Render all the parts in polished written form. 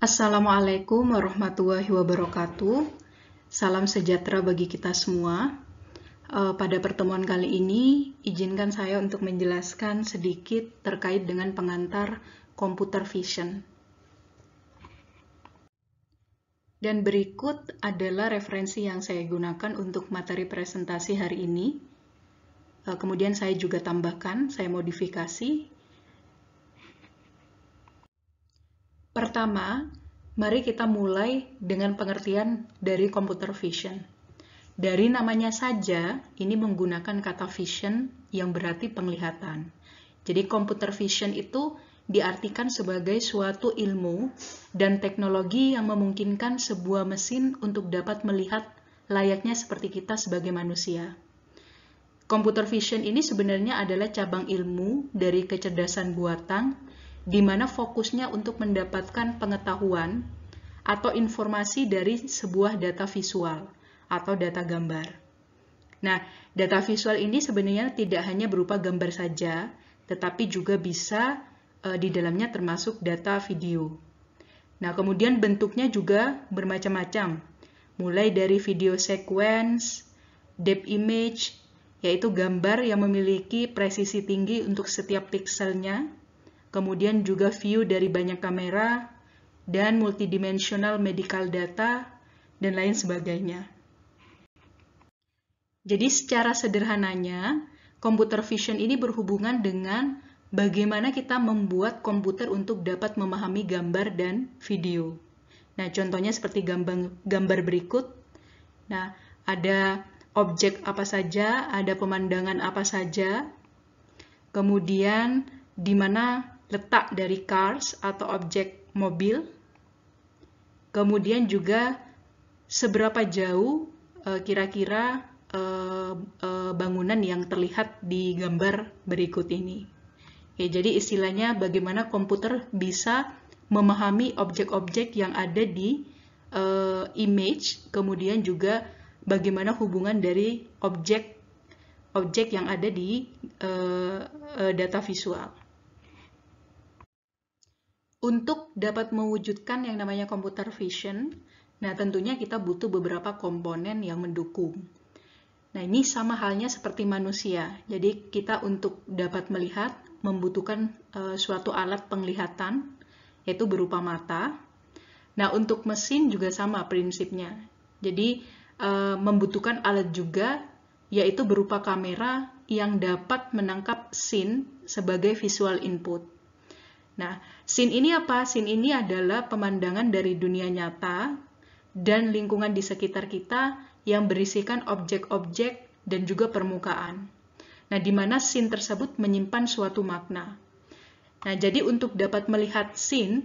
Assalamualaikum warahmatullahi wabarakatuh. Salam sejahtera bagi kita semua. Pada pertemuan kali ini, izinkan saya untuk menjelaskan sedikit terkait dengan pengantar computer vision. Dan berikut adalah referensi yang saya gunakan untuk materi presentasi hari ini. Kemudian saya juga tambahkan, saya modifikasi. Pertama, mari kita mulai dengan pengertian dari computer vision. Dari namanya saja, ini menggunakan kata vision yang berarti penglihatan. Jadi computer vision itu diartikan sebagai suatu ilmu dan teknologi yang memungkinkan sebuah mesin untuk dapat melihat layaknya seperti kita sebagai manusia. Computer vision ini sebenarnya adalah cabang ilmu dari kecerdasan buatan, di mana fokusnya untuk mendapatkan pengetahuan atau informasi dari sebuah data visual atau data gambar. Nah, data visual ini sebenarnya tidak hanya berupa gambar saja, tetapi juga bisa di dalamnya termasuk data video. Nah, kemudian bentuknya juga bermacam-macam, mulai dari video sequence, depth image, yaitu gambar yang memiliki presisi tinggi untuk setiap pikselnya, kemudian juga view dari banyak kamera, dan multidimensional medical data, dan lain sebagainya. Jadi secara sederhananya, computer vision ini berhubungan dengan bagaimana kita membuat komputer untuk dapat memahami gambar dan video. Nah, contohnya seperti gambar berikut. Nah, ada objek apa saja, ada pemandangan apa saja, kemudian di mana letak dari cars atau objek mobil, kemudian juga seberapa jauh kira-kira bangunan yang terlihat di gambar berikut ini. Ya, jadi istilahnya bagaimana komputer bisa memahami objek-objek yang ada di image, kemudian juga bagaimana hubungan dari objek yang ada di data visual. Untuk dapat mewujudkan yang namanya computer vision, nah tentunya kita butuh beberapa komponen yang mendukung. Nah, ini sama halnya seperti manusia. Jadi kita untuk dapat melihat membutuhkan suatu alat penglihatan, yaitu berupa mata. Nah, untuk mesin juga sama prinsipnya. Jadi membutuhkan alat juga, yaitu berupa kamera yang dapat menangkap scene sebagai visual input. Nah, scene ini apa? Scene ini adalah pemandangan dari dunia nyata dan lingkungan di sekitar kita yang berisikan objek-objek dan juga permukaan. Nah, di mana scene tersebut menyimpan suatu makna. Nah, jadi untuk dapat melihat scene,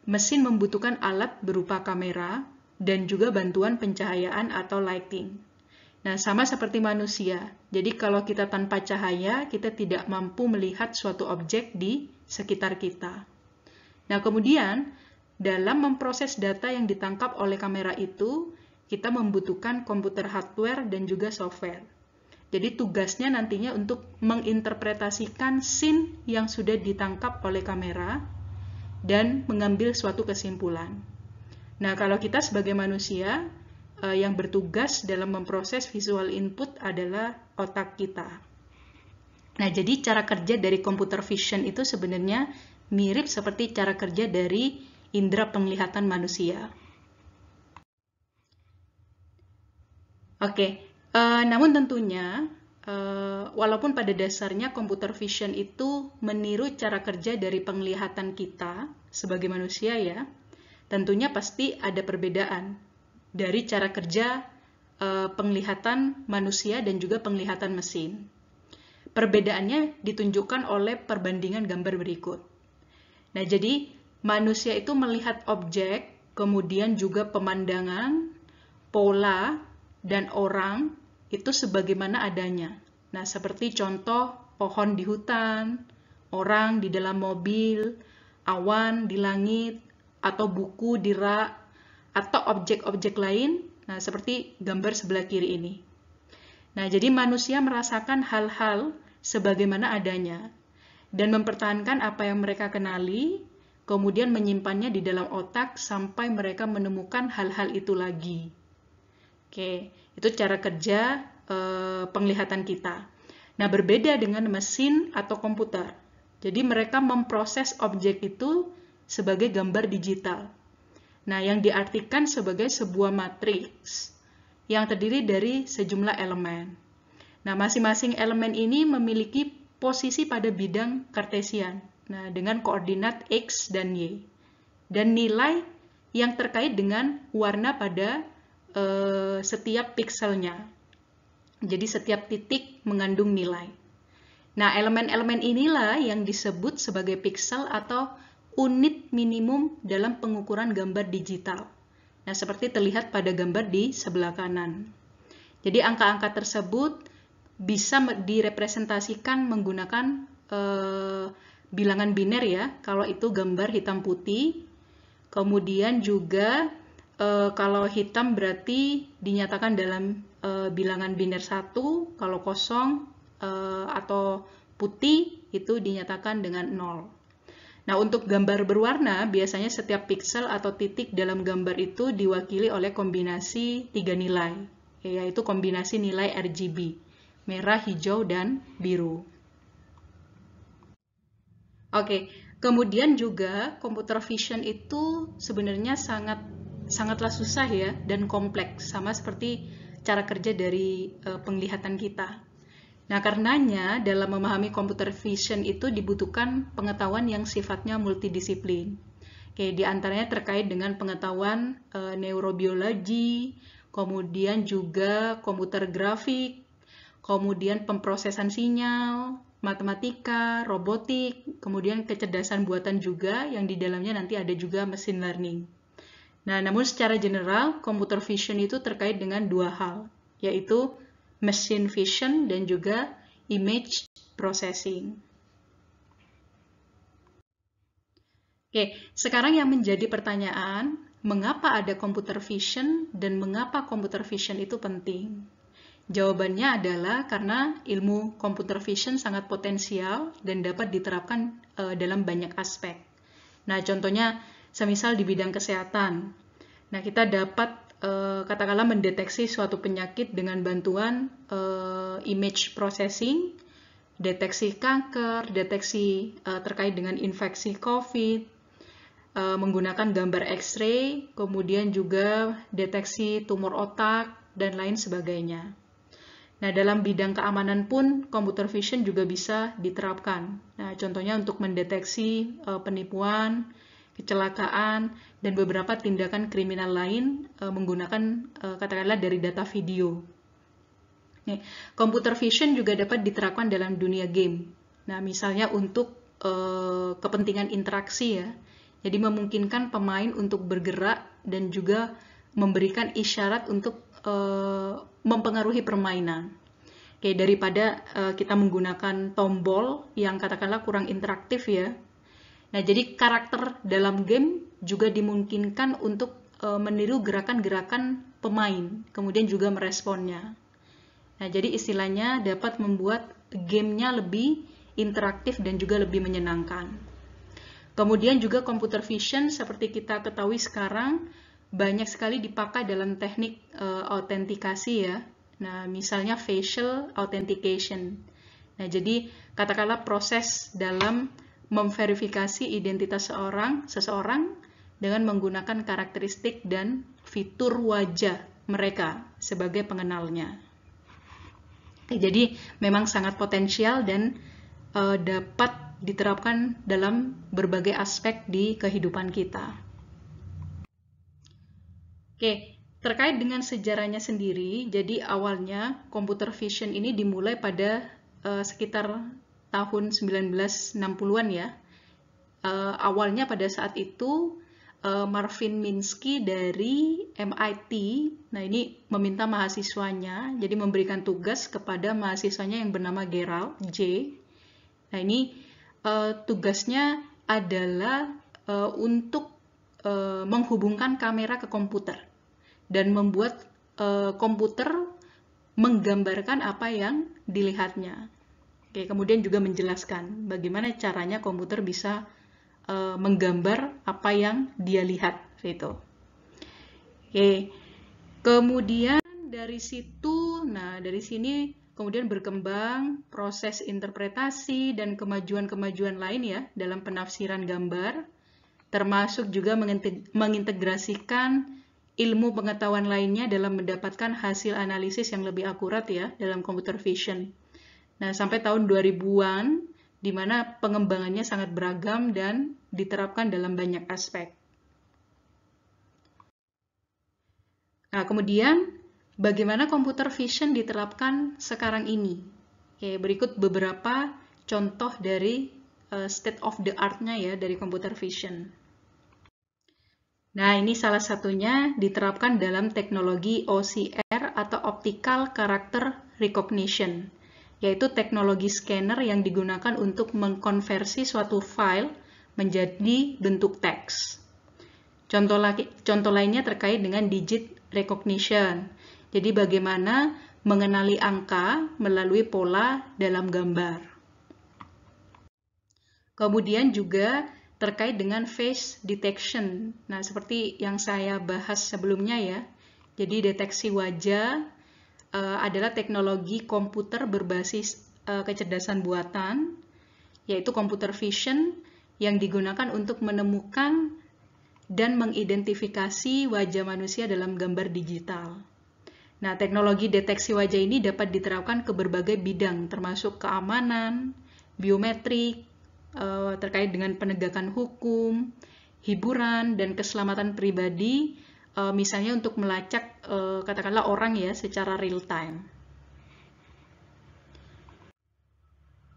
mesin membutuhkan alat berupa kamera dan juga bantuan pencahayaan atau lighting. Nah, sama seperti manusia. Jadi kalau kita tanpa cahaya, kita tidak mampu melihat suatu objek di sekitar kita. Nah, kemudian dalam memproses data yang ditangkap oleh kamera itu, kita membutuhkan komputer hardware dan juga software. Jadi tugasnya nantinya untuk menginterpretasikan scene yang sudah ditangkap oleh kamera dan mengambil suatu kesimpulan. Nah, kalau kita sebagai manusia, yang bertugas dalam memproses visual input adalah otak kita. Nah, jadi cara kerja dari computer vision itu sebenarnya mirip seperti cara kerja dari indera penglihatan manusia. Oke, namun tentunya walaupun pada dasarnya computer vision itu meniru cara kerja dari penglihatan kita sebagai manusia ya, tentunya pasti ada perbedaan dari cara kerja penglihatan manusia dan juga penglihatan mesin. Perbedaannya ditunjukkan oleh perbandingan gambar berikut. Nah, jadi manusia itu melihat objek, kemudian juga pemandangan, pola, dan orang itu sebagaimana adanya. Nah, seperti contoh pohon di hutan, orang di dalam mobil, awan di langit, atau buku di rak, atau objek-objek lain, nah seperti gambar sebelah kiri ini. Nah, jadi manusia merasakan hal-hal sebagaimana adanya dan mempertahankan apa yang mereka kenali, kemudian menyimpannya di dalam otak sampai mereka menemukan hal-hal itu lagi. Oke, itu cara kerja penglihatan kita. Nah, berbeda dengan mesin atau komputer. Jadi mereka memproses objek itu sebagai gambar digital. Nah, yang diartikan sebagai sebuah matriks yang terdiri dari sejumlah elemen. Nah, masing-masing elemen ini memiliki posisi pada bidang kartesian. Nah, dengan koordinat X dan Y. Dan nilai yang terkait dengan warna pada setiap pikselnya. Jadi setiap titik mengandung nilai. Nah, elemen-elemen inilah yang disebut sebagai piksel atau unit minimum dalam pengukuran gambar digital. Nah, seperti terlihat pada gambar di sebelah kanan. Jadi angka-angka tersebut bisa direpresentasikan menggunakan bilangan biner ya, kalau itu gambar hitam putih. Kemudian juga kalau hitam berarti dinyatakan dalam bilangan biner 1, kalau kosong atau putih itu dinyatakan dengan 0. Nah, untuk gambar berwarna, biasanya setiap piksel atau titik dalam gambar itu diwakili oleh kombinasi 3 nilai, yaitu kombinasi nilai RGB, merah, hijau, dan biru. Oke, kemudian juga computer vision itu sebenarnya sangatlah susah ya dan kompleks, sama seperti cara kerja dari penglihatan kita. Nah, karenanya dalam memahami computer vision itu dibutuhkan pengetahuan yang sifatnya multidisiplin. Oke, di antaranya terkait dengan pengetahuan neurobiologi, kemudian juga komputer grafik, kemudian pemrosesan sinyal, matematika, robotik, kemudian kecerdasan buatan juga yang di dalamnya nanti ada juga machine learning. Nah, namun secara general, computer vision itu terkait dengan dua hal, yaitu machine vision dan juga image processing. Oke, sekarang yang menjadi pertanyaan, mengapa ada computer vision dan mengapa computer vision itu penting? Jawabannya adalah karena ilmu computer vision sangat potensial dan dapat diterapkan dalam banyak aspek. Nah, contohnya semisal di bidang kesehatan. Nah, kita dapat katakanlah mendeteksi suatu penyakit dengan bantuan image processing, deteksi kanker, deteksi terkait dengan infeksi COVID, menggunakan gambar X-ray, kemudian juga deteksi tumor otak, dan lain sebagainya. Nah, dalam bidang keamanan pun computer vision juga bisa diterapkan. Nah, contohnya untuk mendeteksi penipuan, kecelakaan, dan beberapa tindakan kriminal lain menggunakan katakanlah dari data video. Nih, computer vision juga dapat diterapkan dalam dunia game. Nah, misalnya untuk kepentingan interaksi ya. Jadi memungkinkan pemain untuk bergerak dan juga memberikan isyarat untuk mempengaruhi permainan. Oke, daripada kita menggunakan tombol yang katakanlah kurang interaktif ya. Nah, jadi karakter dalam game juga dimungkinkan untuk meniru gerakan-gerakan pemain, kemudian juga meresponnya. Nah, jadi istilahnya dapat membuat gamenya lebih interaktif dan juga lebih menyenangkan. Kemudian juga computer vision seperti kita ketahui sekarang banyak sekali dipakai dalam teknik autentikasi ya. Nah, misalnya facial authentication. Nah, jadi katakanlah proses dalam memverifikasi identitas seseorang dengan menggunakan karakteristik dan fitur wajah mereka sebagai pengenalnya. Oke, jadi memang sangat potensial dan dapat diterapkan dalam berbagai aspek di kehidupan kita. Oke, terkait dengan sejarahnya sendiri, jadi awalnya computer vision ini dimulai pada sekitar tahun 1960-an ya. Awalnya pada saat itu Marvin Minsky dari MIT, nah ini meminta mahasiswanya, jadi memberikan tugas kepada mahasiswanya yang bernama Gerald J. Nah ini tugasnya adalah untuk menghubungkan kamera ke komputer dan membuat komputer menggambarkan apa yang dilihatnya. Oke, kemudian juga menjelaskan bagaimana caranya komputer bisa menggambar apa yang dia lihat gitu. Oke. Kemudian dari situ, dari sini kemudian berkembang proses interpretasi dan kemajuan-kemajuan lain ya dalam penafsiran gambar, termasuk juga mengintegrasikan ilmu pengetahuan lainnya dalam mendapatkan hasil analisis yang lebih akurat ya dalam computer vision. Nah, sampai tahun 2000-an, di mana pengembangannya sangat beragam dan diterapkan dalam banyak aspek. Nah, kemudian bagaimana computer vision diterapkan sekarang ini? Oke, berikut beberapa contoh dari state of the art-nya ya dari computer vision. Nah, ini salah satunya diterapkan dalam teknologi OCR atau Optical Character Recognition, yaitu teknologi scanner yang digunakan untuk mengkonversi suatu file menjadi bentuk teks. Contoh lainnya terkait dengan digit recognition. Jadi bagaimana mengenali angka melalui pola dalam gambar. Kemudian juga terkait dengan face detection. Nah, seperti yang saya bahas sebelumnya ya. Jadi deteksi wajah adalah teknologi komputer berbasis kecerdasan buatan, yaitu computer vision yang digunakan untuk menemukan dan mengidentifikasi wajah manusia dalam gambar digital. Nah, teknologi deteksi wajah ini dapat diterapkan ke berbagai bidang, termasuk keamanan, biometrik, terkait dengan penegakan hukum, hiburan, dan keselamatan pribadi, misalnya untuk melacak katakanlah orang ya secara real time.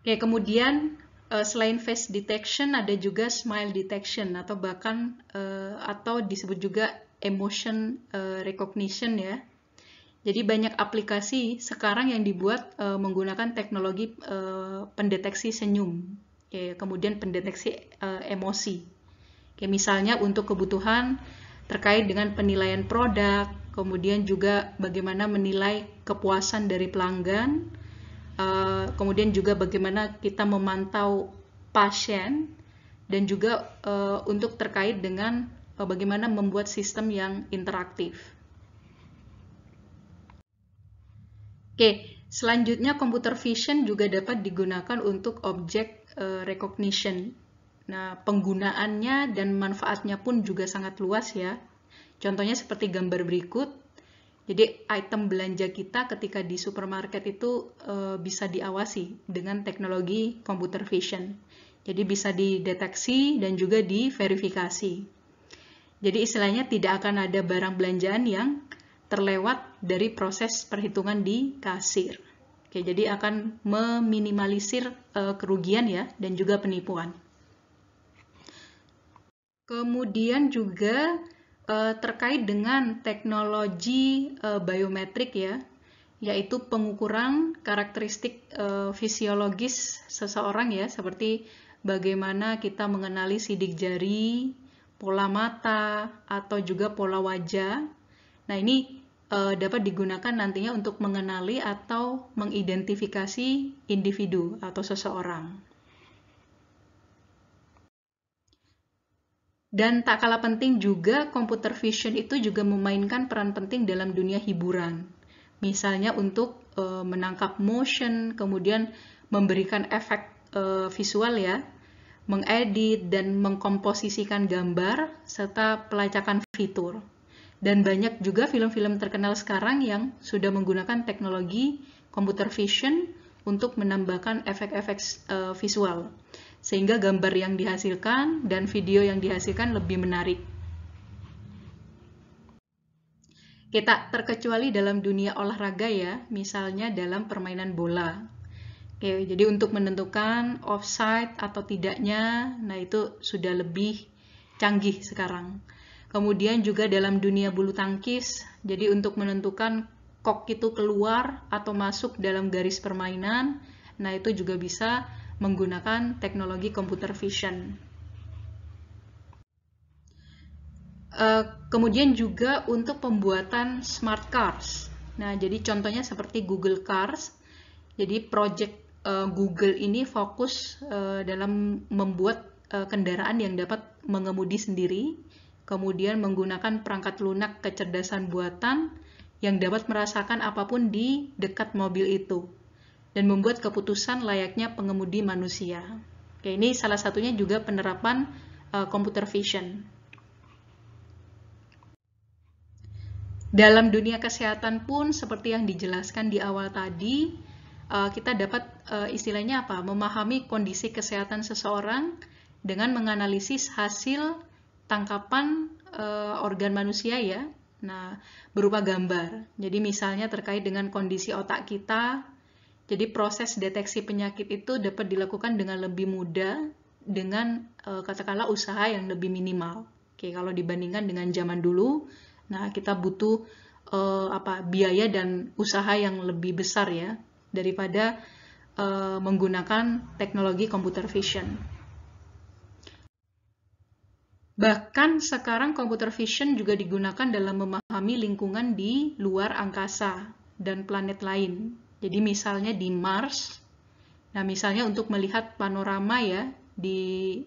Oke, kemudian selain face detection ada juga smile detection atau bahkan atau disebut juga emotion recognition ya. Jadi banyak aplikasi sekarang yang dibuat menggunakan teknologi pendeteksi senyum, kemudian pendeteksi emosi. Misalnya untuk kebutuhan terkait dengan penilaian produk, kemudian juga bagaimana menilai kepuasan dari pelanggan, kemudian juga bagaimana kita memantau pasien, dan juga untuk terkait dengan bagaimana membuat sistem yang interaktif. Oke, selanjutnya computer vision juga dapat digunakan untuk object recognition. Nah, penggunaannya dan manfaatnya pun juga sangat luas ya. Contohnya seperti gambar berikut. Jadi item belanja kita ketika di supermarket itu bisa diawasi dengan teknologi computer vision. Jadi bisa dideteksi dan juga diverifikasi. Jadi istilahnya tidak akan ada barang belanjaan yang terlewat dari proses perhitungan di kasir. Oke, jadi akan meminimalisir kerugian ya dan juga penipuan. Kemudian juga terkait dengan teknologi biometrik ya, yaitu pengukuran karakteristik fisiologis seseorang ya, seperti bagaimana kita mengenali sidik jari, pola mata, atau juga pola wajah. Nah, ini dapat digunakan nantinya untuk mengenali atau mengidentifikasi individu atau seseorang. Dan tak kalah penting juga computer vision itu juga memainkan peran penting dalam dunia hiburan. Misalnya untuk menangkap motion, kemudian memberikan efek visual ya, mengedit dan mengkomposisikan gambar, serta pelacakan fitur. Dan banyak juga film-film terkenal sekarang yang sudah menggunakan teknologi computer vision untuk menambahkan efek-efek visual, sehingga gambar yang dihasilkan dan video yang dihasilkan lebih menarik. Kita terkecuali dalam dunia olahraga ya, misalnya dalam permainan bola. Oke, jadi untuk menentukan offside atau tidaknya, nah itu sudah lebih canggih sekarang. Kemudian juga dalam dunia bulu tangkis, jadi untuk menentukan kok itu keluar atau masuk dalam garis permainan, nah itu juga bisa menggunakan teknologi computer vision. Kemudian juga untuk pembuatan smart cars. Nah, jadi contohnya seperti Google Cars. Jadi project Google ini fokus dalam membuat kendaraan yang dapat mengemudi sendiri, kemudian menggunakan perangkat lunak kecerdasan buatan yang dapat merasakan apapun di dekat mobil itu, dan membuat keputusan layaknya pengemudi manusia. Oke, ini salah satunya juga penerapan computer vision. Dalam dunia kesehatan pun, seperti yang dijelaskan di awal tadi, kita dapat istilahnya apa? Memahami kondisi kesehatan seseorang dengan menganalisis hasil tangkapan organ manusia ya. Nah, berupa gambar. Jadi misalnya terkait dengan kondisi otak kita, jadi proses deteksi penyakit itu dapat dilakukan dengan lebih mudah dengan katakanlah usaha yang lebih minimal. Oke, kalau dibandingkan dengan zaman dulu, nah kita butuh biaya dan usaha yang lebih besar ya daripada menggunakan teknologi computer vision. Bahkan sekarang computer vision juga digunakan dalam memahami lingkungan di luar angkasa dan planet lain. Jadi misalnya di Mars, nah misalnya untuk melihat panorama ya di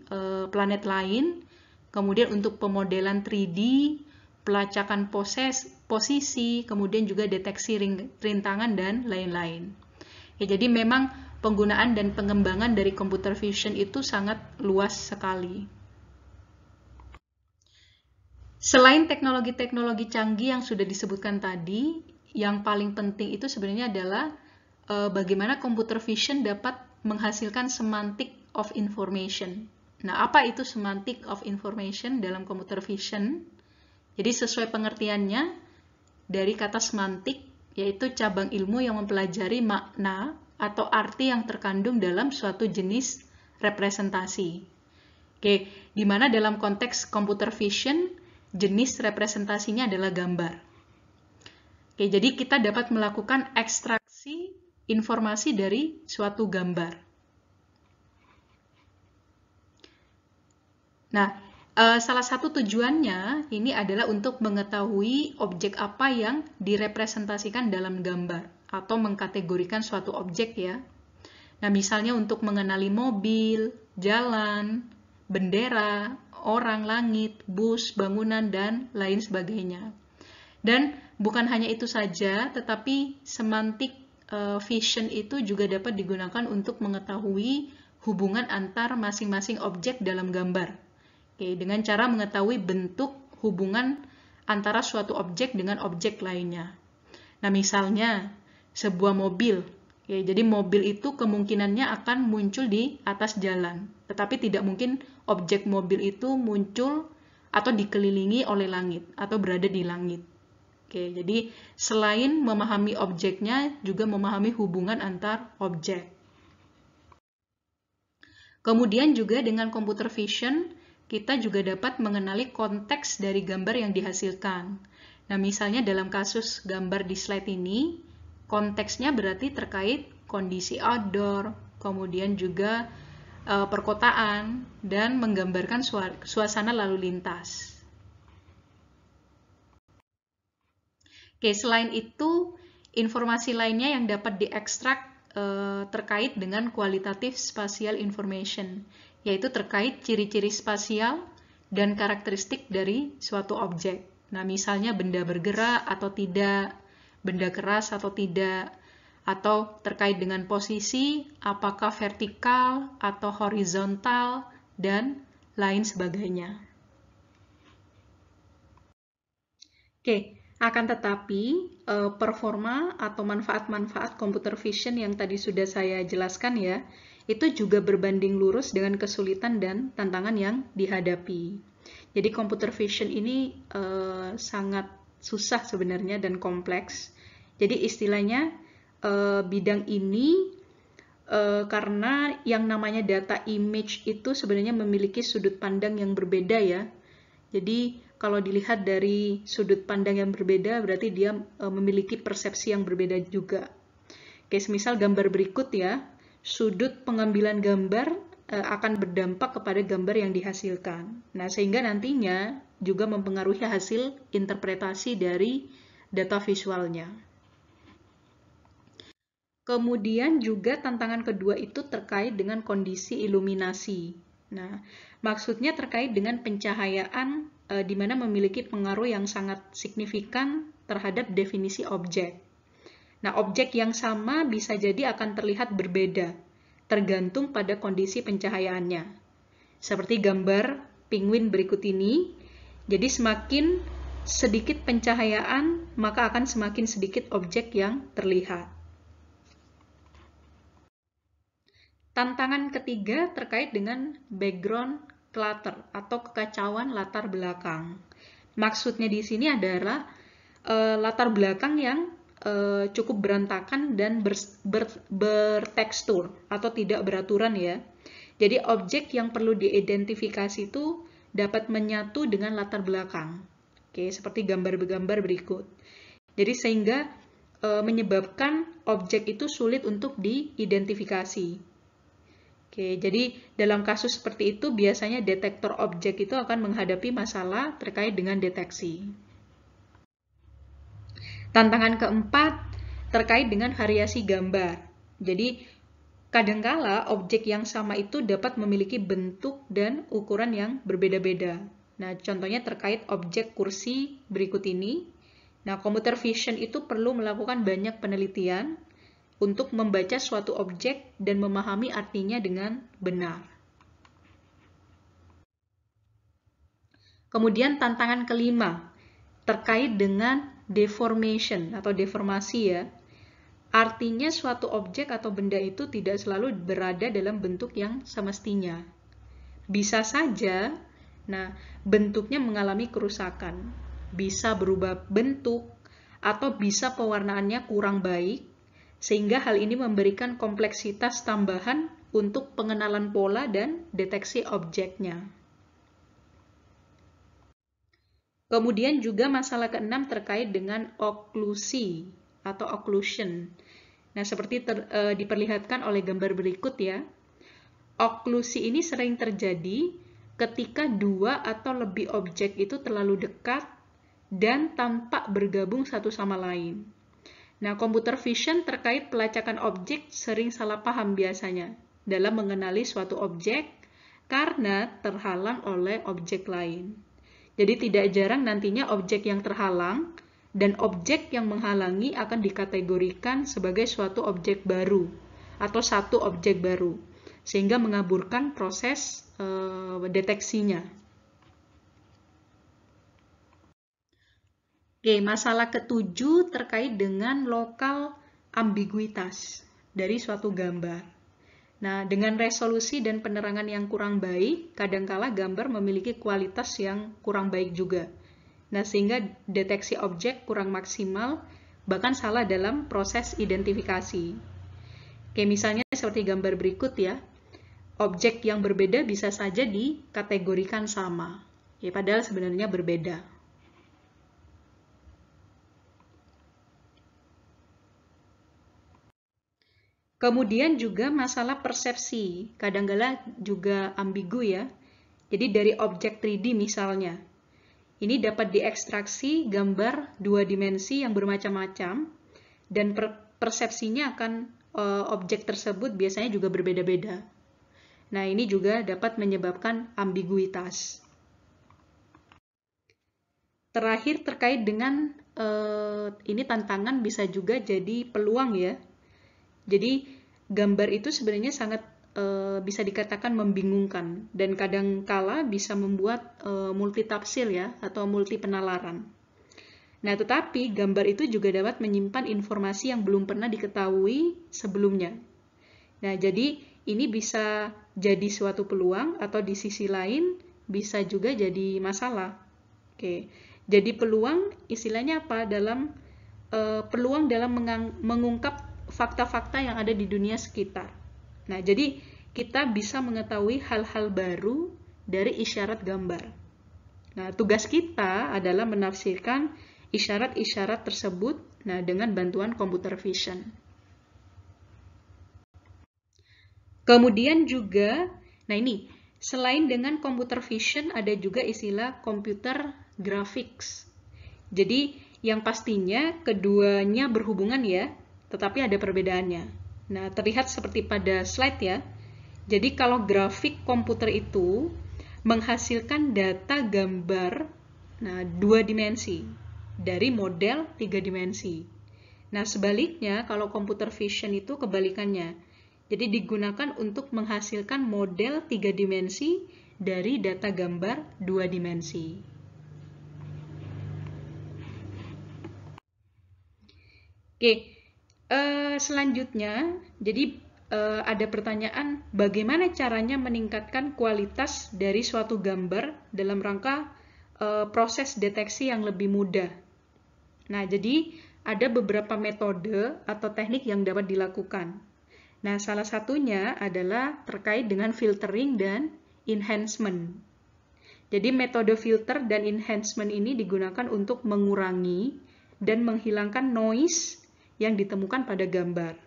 planet lain, kemudian untuk pemodelan 3D, pelacakan posisi, kemudian juga deteksi rintangan dan lain-lain. Ya, jadi memang penggunaan dan pengembangan dari computer vision itu sangat luas sekali. Selain teknologi-teknologi canggih yang sudah disebutkan tadi, yang paling penting itu sebenarnya adalah bagaimana computer vision dapat menghasilkan semantic of information. Nah, apa itu semantic of information dalam computer vision? Jadi sesuai pengertiannya dari kata semantik, yaitu cabang ilmu yang mempelajari makna atau arti yang terkandung dalam suatu jenis representasi. Oke, di mana dalam konteks computer vision, jenis representasinya adalah gambar. Oke, jadi kita dapat melakukan ekstraksi informasi dari suatu gambar. Nah, salah satu tujuannya ini adalah untuk mengetahui objek apa yang direpresentasikan dalam gambar atau mengkategorikan suatu objek ya. Nah, misalnya untuk mengenali mobil, jalan, bendera, orang, langit, bus, bangunan, dan lain sebagainya. Dan bukan hanya itu saja, tetapi semantic vision itu juga dapat digunakan untuk mengetahui hubungan antar masing-masing objek dalam gambar. Oke, dengan cara mengetahui bentuk hubungan antara suatu objek dengan objek lainnya. Nah, misalnya sebuah mobil. Oke, jadi mobil itu kemungkinannya akan muncul di atas jalan. Tetapi tidak mungkin objek mobil itu muncul atau dikelilingi oleh langit atau berada di langit. Oke, jadi selain memahami objeknya, juga memahami hubungan antar objek. Kemudian juga dengan computer vision, kita juga dapat mengenali konteks dari gambar yang dihasilkan. Nah, misalnya dalam kasus gambar di slide ini, konteksnya berarti terkait kondisi outdoor, kemudian juga perkotaan, dan menggambarkan suasana lalu lintas. Oke, selain itu, informasi lainnya yang dapat diekstrak terkait dengan qualitative spatial information, yaitu terkait ciri-ciri spasial dan karakteristik dari suatu objek. Nah, misalnya benda bergerak atau tidak, benda keras atau tidak, atau terkait dengan posisi, apakah vertikal atau horizontal, dan lain sebagainya. Oke. Akan tetapi, performa atau manfaat-manfaat computer vision yang tadi sudah saya jelaskan ya, itu juga berbanding lurus dengan kesulitan dan tantangan yang dihadapi. Jadi computer vision ini sangat susah sebenarnya dan kompleks. Jadi istilahnya bidang ini karena yang namanya data image itu sebenarnya memiliki sudut pandang yang berbeda ya. Jadi kalau dilihat dari sudut pandang yang berbeda, berarti dia memiliki persepsi yang berbeda juga. Oke, semisal gambar berikut ya, sudut pengambilan gambar akan berdampak kepada gambar yang dihasilkan. Nah, sehingga nantinya juga mempengaruhi hasil interpretasi dari data visualnya. Kemudian juga tantangan kedua itu terkait dengan kondisi iluminasi. Nah, Maksudnya terkait dengan pencahayaan di mana memiliki pengaruh yang sangat signifikan terhadap definisi objek. Nah, objek yang sama bisa jadi akan terlihat berbeda, tergantung pada kondisi pencahayaannya. Seperti gambar penguin berikut ini, jadi semakin sedikit pencahayaan, maka akan semakin sedikit objek yang terlihat. Tantangan ketiga terkait dengan background clutter atau kekacauan latar belakang. Maksudnya di sini adalah latar belakang yang cukup berantakan dan bertekstur atau tidak beraturan ya. Jadi objek yang perlu diidentifikasi itu dapat menyatu dengan latar belakang. Oke, seperti gambar-gambar berikut. Jadi sehingga menyebabkan objek itu sulit untuk diidentifikasi. Oke, jadi dalam kasus seperti itu biasanya detektor objek itu akan menghadapi masalah terkait dengan deteksi. Tantangan keempat terkait dengan variasi gambar. Jadi kadangkala objek yang sama itu dapat memiliki bentuk dan ukuran yang berbeda-beda. Nah, contohnya terkait objek kursi berikut ini. Nah, computer vision itu perlu melakukan banyak penelitian untuk membaca suatu objek dan memahami artinya dengan benar. Kemudian tantangan kelima, terkait dengan deformation atau deformasi ya. Artinya suatu objek atau benda itu tidak selalu berada dalam bentuk yang semestinya. Bisa saja, nah, bentuknya mengalami kerusakan, bisa berubah bentuk, atau bisa pewarnaannya kurang baik, sehingga hal ini memberikan kompleksitas tambahan untuk pengenalan pola dan deteksi objeknya. Kemudian juga masalah keenam terkait dengan oklusi atau occlusion. Nah, seperti diperlihatkan oleh gambar berikut ya. Oklusi ini sering terjadi ketika dua atau lebih objek itu terlalu dekat dan tampak bergabung satu sama lain. Nah, computer vision terkait pelacakan objek sering salah paham biasanya dalam mengenali suatu objek karena terhalang oleh objek lain. Jadi tidak jarang nantinya objek yang terhalang dan objek yang menghalangi akan dikategorikan sebagai suatu objek baru atau satu objek baru, sehingga mengaburkan proses deteksinya. Oke, masalah ketujuh terkait dengan lokal ambiguitas dari suatu gambar. Nah, dengan resolusi dan penerangan yang kurang baik, kadangkala gambar memiliki kualitas yang kurang baik juga. Nah, sehingga deteksi objek kurang maksimal, bahkan salah dalam proses identifikasi. Oke, misalnya seperti gambar berikut ya. Objek yang berbeda bisa saja dikategorikan sama. Ya, padahal sebenarnya berbeda. Kemudian juga masalah persepsi, kadangkala juga ambigu ya. Jadi dari objek 3D misalnya, ini dapat diekstraksi gambar dua dimensi yang bermacam-macam dan persepsinya akan objek tersebut biasanya juga berbeda-beda. Nah, ini juga dapat menyebabkan ambiguitas. Terakhir terkait dengan ini tantangan bisa juga jadi peluang ya. Jadi gambar itu sebenarnya sangat bisa dikatakan membingungkan dan kadangkala bisa membuat multitafsir ya atau multi penalaran. Nah, tetapi gambar itu juga dapat menyimpan informasi yang belum pernah diketahui sebelumnya. Nah, jadi ini bisa jadi suatu peluang atau di sisi lain bisa juga jadi masalah. Oke. Jadi peluang istilahnya apa? Peluang dalam mengungkap fakta-fakta yang ada di dunia sekitar. Nah, jadi kita bisa mengetahui hal-hal baru dari isyarat gambar. Nah, tugas kita adalah menafsirkan isyarat-isyarat tersebut dengan bantuan computer vision. Kemudian juga, ini selain dengan computer vision ada juga istilah computer graphics. Jadi yang pastinya keduanya berhubungan ya, tetapi ada perbedaannya. Nah, terlihat seperti pada slide ya. Jadi kalau grafik komputer itu menghasilkan data gambar 2 dimensi dari model 3 dimensi. Nah, sebaliknya kalau computer vision itu kebalikannya. Jadi digunakan untuk menghasilkan model 3 dimensi dari data gambar 2 dimensi. Oke, selanjutnya, jadi ada pertanyaan bagaimana caranya meningkatkan kualitas dari suatu gambar dalam rangka proses deteksi yang lebih mudah. Nah, jadi ada beberapa metode atau teknik yang dapat dilakukan. Nah, salah satunya adalah terkait dengan filtering dan enhancement. Jadi metode filter dan enhancement ini digunakan untuk mengurangi dan menghilangkan noise yang ditemukan pada gambar.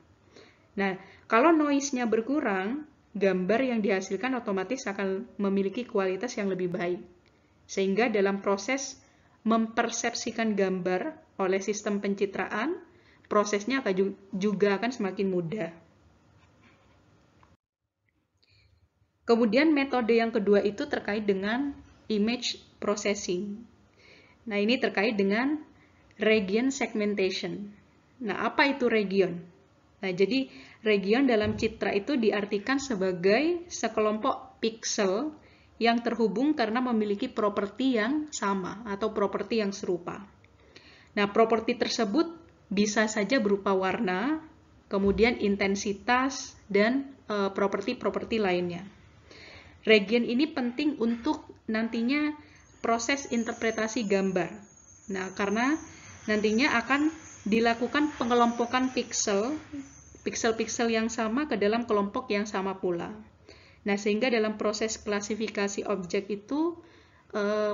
Nah, kalau noise-nya berkurang, gambar yang dihasilkan otomatis akan memiliki kualitas yang lebih baik. Sehingga dalam proses mempersepsikan gambar oleh sistem pencitraan, prosesnya juga akan semakin mudah. Kemudian metode yang kedua itu terkait dengan image processing. Nah, ini terkait dengan region segmentation. Nah, apa itu region? Nah, jadi region dalam citra itu diartikan sebagai sekelompok piksel yang terhubung karena memiliki properti yang sama atau properti yang serupa. Nah, properti tersebut bisa saja berupa warna, kemudian intensitas, dan properti-properti lainnya. Region ini penting untuk nantinya proses interpretasi gambar. Nah, karena nantinya akan dilakukan pengelompokan piksel-piksel yang sama ke dalam kelompok yang sama pula. Nah, sehingga dalam proses klasifikasi objek itu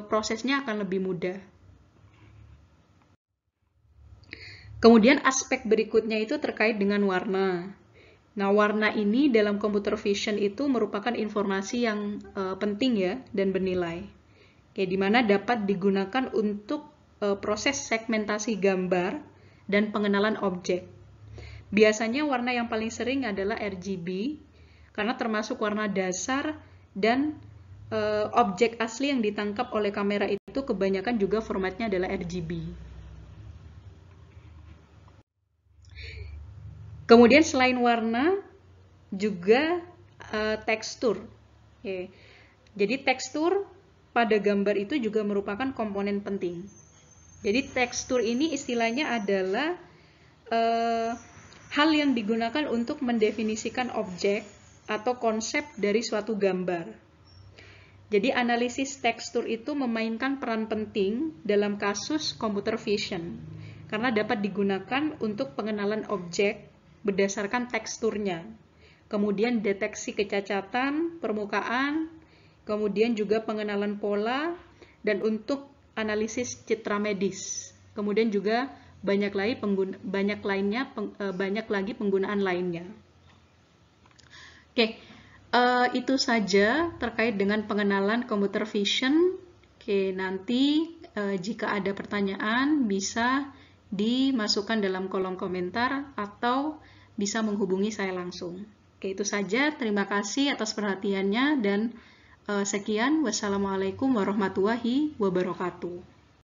prosesnya akan lebih mudah. Kemudian aspek berikutnya itu terkait dengan warna. Nah, warna ini dalam computer vision itu merupakan informasi yang penting ya dan bernilai. Di mana dapat digunakan untuk proses segmentasi gambar dan pengenalan objek. Biasanya warna yang paling sering adalah RGB, karena termasuk warna dasar dan objek asli yang ditangkap oleh kamera itu kebanyakan juga formatnya adalah RGB. Kemudian selain warna, juga tekstur. Jadi tekstur pada gambar itu juga merupakan komponen penting. Jadi tekstur ini istilahnya adalah hal yang digunakan untuk mendefinisikan objek atau konsep dari suatu gambar. Jadi analisis tekstur itu memainkan peran penting dalam kasus computer vision karena dapat digunakan untuk pengenalan objek berdasarkan teksturnya. Kemudian deteksi kecacatan permukaan, kemudian juga pengenalan pola, dan untuk analisis citra medis. Kemudian juga banyak lagi penggunaan lainnya. Oke, itu saja terkait dengan pengenalan computer vision. Oke, nanti jika ada pertanyaan bisa dimasukkan dalam kolom komentar atau bisa menghubungi saya langsung. Oke, itu saja. Terima kasih atas perhatiannya dan sekian. Wassalamualaikum warahmatullahi wabarakatuh.